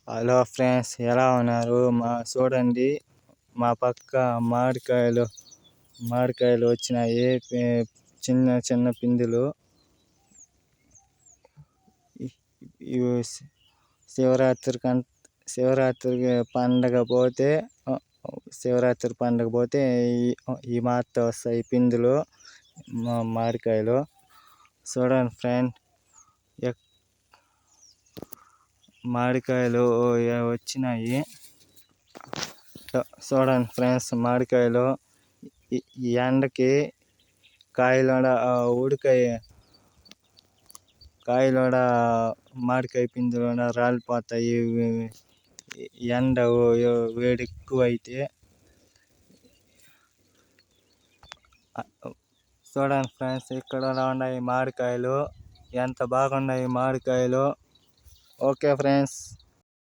Hello friends, ఎలా ఉన్నారు? చూడండి, మా పక్క మామిడికాయలు వచ్చినాయి. చిన్న చిన్న పిందులు. శివరాత్రి పండగ పోతే ఈ మాత్రం వస్తాయి పిందులు మామిడికాయలు. చూడండి ఫ్రెండ్, మామిడికాయలు వచ్చినాయి. చూడండి ఫ్రెండ్స్, మామిడికాయలు ఈ ఎండకి కాయలోడ మామిడికాయ పిందులు రాలిపోతాయి. ఎండ వేడి ఎక్కువ అయితే. చూడండి ఫ్రెండ్స్, ఇక్కడ ఉన్నాయి మామిడికాయలు. ఎంత బాగున్నాయి మామిడికాయలు. Okay friends.